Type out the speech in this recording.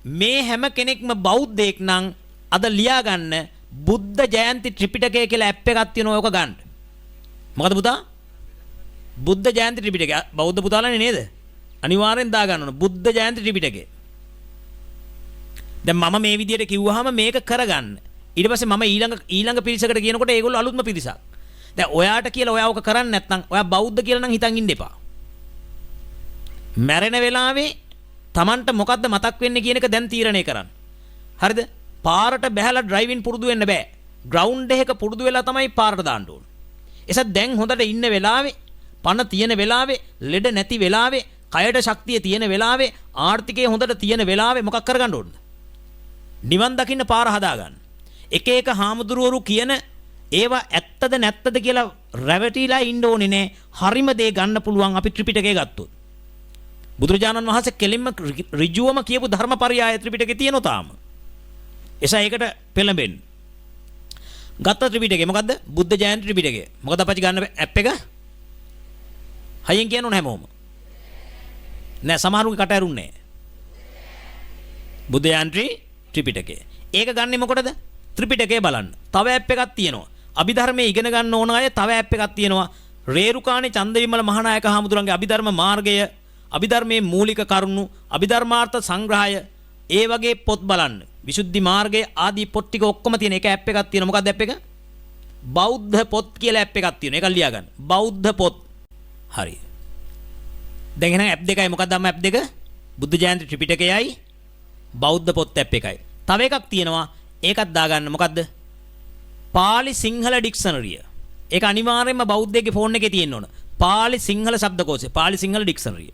මේ හැම කෙනෙක්ම බෞද්ධයෙක් නම් අද ලියා ගන්න බුද්ධ ජයන්ති ත්‍රිපිටකය කියලා ඇප් එකක් තියෙනවා. ඔක ගන්න. මොකද පුතා? බුද්ධ ජයන්ති ත්‍රිපිටකය. බෞද්ධ පුතාලානේ නේද? අනිවාර්යෙන් දා ගන්න ඕන බුද්ධ ජයන්ති ත්‍රිපිටකය. දැන් මම මේ විදියට කිව්වහම මේක කරගන්න. ඊට පස්සේ මම ඊළඟ පිරිසකට කියනකොට ඒගොල්ලෝ අලුත්ම පිරිසක්. දැන් ඔයාට කියලා ඔයා ඔක කරන්නේ නැත්නම් ඔයා බෞද්ධ කියලා නම් හිතන් ඉන්න එපා. මැරෙන වෙලාවේ Tamanට මොකද්ද මතක් වෙන්නේ කියන එක දැන් තීරණය කරන්න. හරිද? පාරට බැහැලා ඩ්‍රයිවිං පුරුදු වෙන්න බෑ. ග්‍රවුන්ඩ් එකක පුරුදු වෙලා තමයි පාරට දාන්න ඕන. එසත් දැන් හොඳට ඉන්න වෙලාවේ, පණ තියෙන වෙලාවේ, ලෙඩ නැති වෙලාවේ, කයට ශක්තිය තියෙන වෙලාවේ, ආර්ථිකය හොඳට තියෙන වෙලාවේ මොකක් කරගන්න ඕනද? නිවන් දකින්න පාර හදාගන්න. එක එක හාමුදුරුවරු කියන ඒවා ඇත්තද නැත්තද කියලා රැවටිලා ඉන්න ඕනේ නෑ. හරිම දේ ගන්න පුළුවන් අපි ත්‍රිපිටකය ගත්තොත්. බුදුරජාණන් වහන්සේ කෙලින්ම ඍජුවම කියපු ධර්මපරයය ත්‍රිපිටකේ තියෙනවා තාම. එසා ඒකට පෙළඹෙන්න. ගත්ත ත්‍රිපිටකය මොකද්ද? බුද්ධ ජයන්ති ත්‍රිපිටකය. මොකද අපච්චි ගන්න ඇප් එක? හයියෙන් කියන්න ඕන හැමෝම. නෑ සමහරුන්ගේ කට ඇරුන්නේ නෑ. බුද්ධ ජයන්ති ත්‍රිපිටකය. ඒක ගන්නෙ මොකටද? ත්‍රිපිටකය බලන්න. තව ඇප් එකක් තියෙනවා. අභිධර්මයේ ඉගෙන ගන්න ඕන අය තව ඇප් එකක් තියෙනවා. රේරුකාණේ චන්දවිමල මහානායක හාමුදුරන්ගේ අභිධර්ම මාර්ගය, අභිධර්මයේ මූලික කරුණු, අභිධර්මාර්ථ සංග්‍රහය, ඒ වගේ පොත් බලන්න. විසුද්ධි මාර්ගයේ ආදී පොත් ටික ඔක්කොම තියෙන එක ඇප් එකක් තියෙනවා. මොකක්ද ඇප් එක? බෞද්ධ පොත් කියලා ඇප් එකක් තියෙනවා. ඒක ලියා ගන්න. බෞද්ධ පොත්. හරි. දැන් එහෙනම් ඇප් දෙකයි මොකක්ද අම්ම ඇප් දෙක? බුද්ධ ජයන්ති ත්‍රිපිටකයයි බෞද්ධ පොත් ඇප් එකයි. තව එකක් තියෙනවා. ඒකත් දාගන්න. මොකද්ද? පාලි සිංහල ඩික්ෂනරිය. ඒක අනිවාර්යයෙන්ම බෞද්ධයෙක්ගේ ෆෝන් එකේ තියෙන්න ඕන. පාලි සිංහල ශබ්දකෝෂය. පාලි සිංහල ඩික්ෂනරිය.